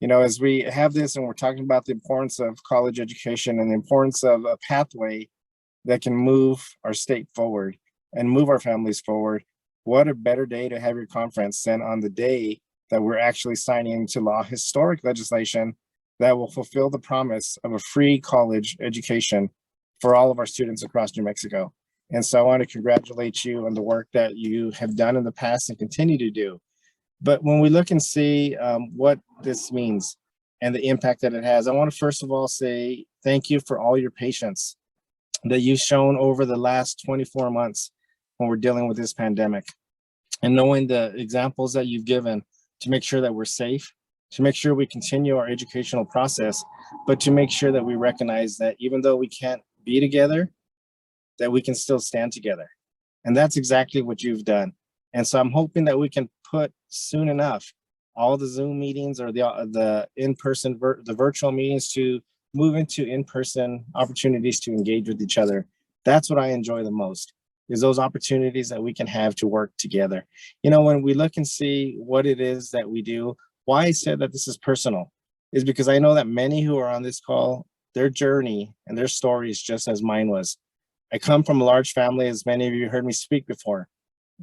As we have this and we're talking about the importance of college education and the importance of a pathway that can move our state forward and move our families forward, what a better day to have your conference than on the day that we're actually signing into law historic legislation that will fulfill the promise of a free college education for all of our students across New Mexico. And so I want to congratulate you on the work that you have done in the past and continue to do. But when we look and see what this means and the impact that it has, I want to first of all say thank you for all your patience that you've shown over the last 24 months when we're dealing with this pandemic, and knowing the examples that you've given to make sure that we're safe, to make sure we continue our educational process, but to make sure that we recognize that even though we can't be together, that we can still stand together. And that's exactly what you've done. And so I'm hoping that we can put soon enough all the Zoom meetings or the in-person, the virtual meetings to move into in-person opportunities to engage with each other. That's what I enjoy the most, is those opportunities that we can have to work together. When we look and see what it is that we do, why I said that this is personal is because I know that many who are on this call, their journey and their story is just as mine was. I come from a large family, as many of you heard me speak before.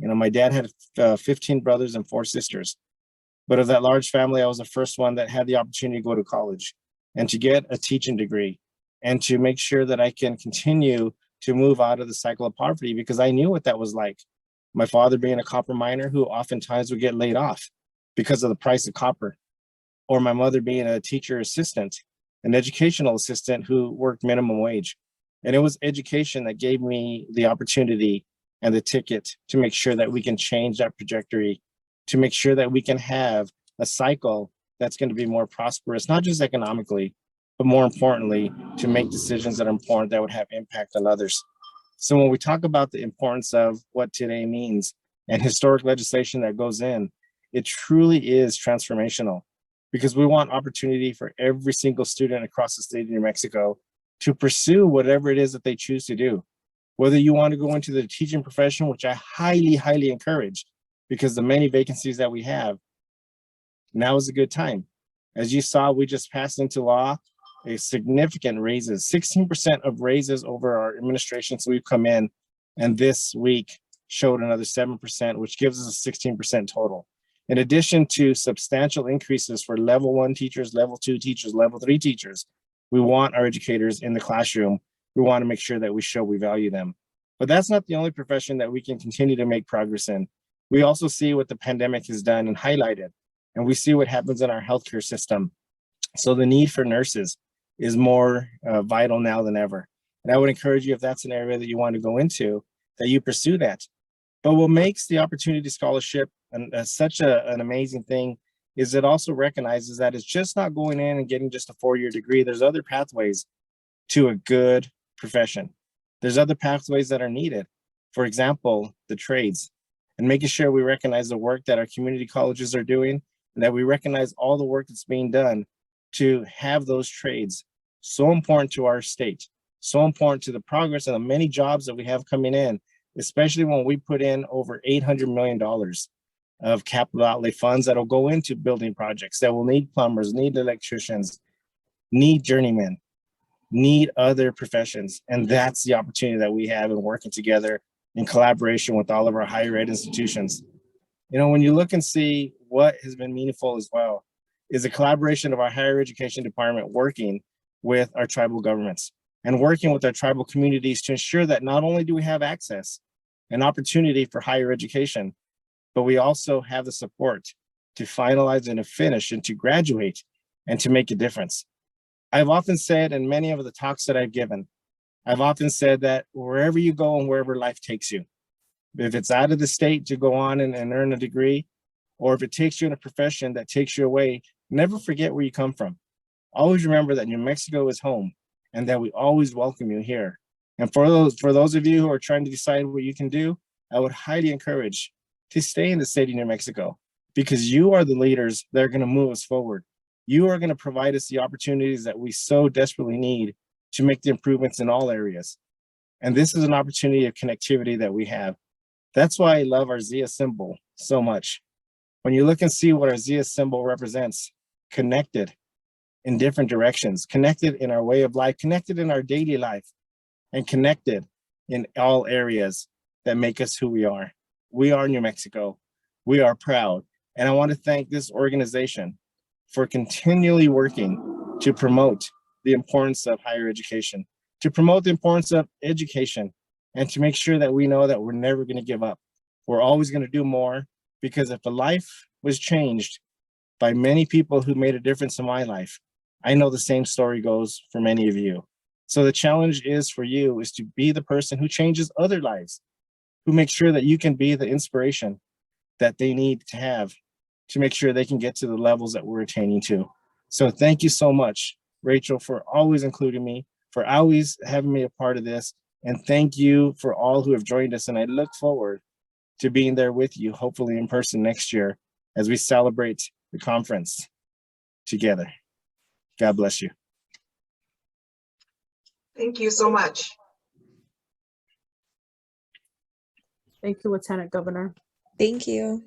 My dad had 15 brothers and 4 sisters. But of that large family, I was the first one that had the opportunity to go to college and to get a teaching degree and to make sure that I can continue to move out of the cycle of poverty, because I knew what that was like. My father being a copper miner who oftentimes would get laid off because of the price of copper, or my mother being a teacher assistant, an educational assistant who worked minimum wage. And it was education that gave me the opportunity and the ticket to make sure that we can change that trajectory, to make sure that we can have a cycle that's going to be more prosperous, not just economically, but more importantly, to make decisions that are important that would have impact on others. So when we talk about the importance of what today means and historic legislation that goes in, it truly is transformational, because we want opportunity for every single student across the state of New Mexico to pursue whatever it is that they choose to do. Whether you want to go into the teaching profession, which I highly, highly encourage, because the many vacancies that we have, now is a good time. As you saw, we just passed into law a significant raises, 16% of raises over our administration. So we've come in, and this week showed another 7%, which gives us a 16% total. In addition to substantial increases for level 1 teachers, level 2 teachers, level 3 teachers, we want our educators in the classroom. We want to make sure that we show we value them. But that's not the only profession that we can continue to make progress in. We also see what the pandemic has done and highlighted, and we see what happens in our healthcare system. So the need for nurses is more vital now than ever. And I would encourage you, if that's an area that you want to go into, that you pursue that. But what makes the Opportunity Scholarship such an amazing thing is it also recognizes that it's just not going in and getting just a 4-year degree. There's other pathways to a good profession. There's other pathways that are needed. For example, the trades, and making sure we recognize the work that our community colleges are doing, and that we recognize all the work that's being done to have those trades. So important to our state, so important to the progress and the many jobs that we have coming in, especially when we put in over $800 million of capital outlay funds that'll go into building projects that will need plumbers, need electricians, need journeymen, need other professions. And that's the opportunity that we have in working together in collaboration with all of our higher ed institutions. When you look and see what has been meaningful as well, is the collaboration of our higher education department working with our tribal governments and working with our tribal communities to ensure that not only do we have access and opportunity for higher education, but we also have the support to finalize and to finish and to graduate and to make a difference. I've often said in many of the talks that I've given, I've often said that wherever you go and wherever life takes you, if it's out of the state to go on and earn a degree, or if it takes you in a profession that takes you away, never forget where you come from. Always remember that New Mexico is home and that we always welcome you here. And for those of you who are trying to decide what you can do, I would highly encourage to stay in the state of New Mexico, because you are the leaders that are going to move us forward. You are going to provide us the opportunities that we so desperately need to make the improvements in all areas. And this is an opportunity of connectivity that we have. That's why I love our Zia symbol so much. When you look and see what our Zia symbol represents, connected in different directions, connected in our way of life, connected in our daily life, and connected in all areas that make us who we are. We are New Mexico. We are proud. And I want to thank this organization for continually working to promote the importance of higher education, to promote the importance of education, and to make sure that we know that we're never going to give up. We're always going to do more, because if a life was changed by many people who made a difference in my life, I know the same story goes for many of you. So the challenge is for you is to be the person who changes other lives, who makes sure that you can be the inspiration that they need to have to make sure they can get to the levels that we're attaining to. So thank you so much, Rachel, for always including me, for always having me a part of this. And thank you for all who have joined us. And I look forward to being there with you, hopefully in person next year, as we celebrate the conference together. God bless you. Thank you so much. Thank you, Lieutenant Governor. Thank you.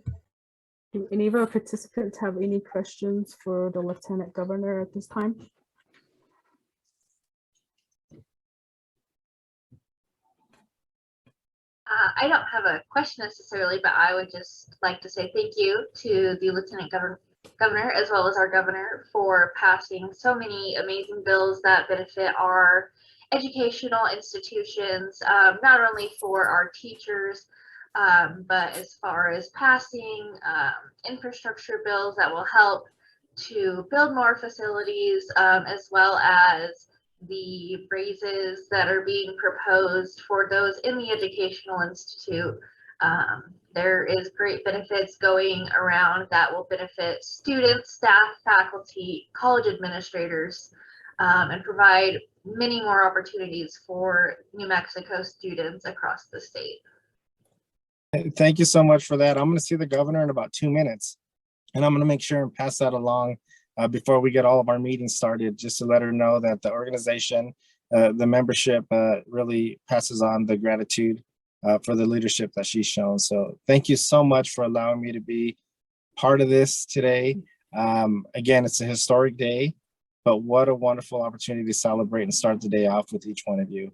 Do any of our participants have any questions for the Lieutenant Governor at this time? I don't have a question necessarily, but I would just like to say thank you to the Lieutenant Governor as well as our governor for passing so many amazing bills that benefit our educational institutions, not only for our teachers, but as far as passing infrastructure bills that will help to build more facilities, as well as the raises that are being proposed for those in the educational institute. There is great benefits going around that will benefit students, staff, faculty, college administrators, and provide many more opportunities for New Mexico students across the state. Thank you so much for that. I'm going to see the governor in about 2 minutes, and I'm going to make sure and pass that along before we get all of our meetings started, just to let her know that the organization, the membership really passes on the gratitude for the leadership that she's shown. So thank you so much for allowing me to be part of this today. Again, it's a historic day, but what a wonderful opportunity to celebrate and start the day off with each one of you.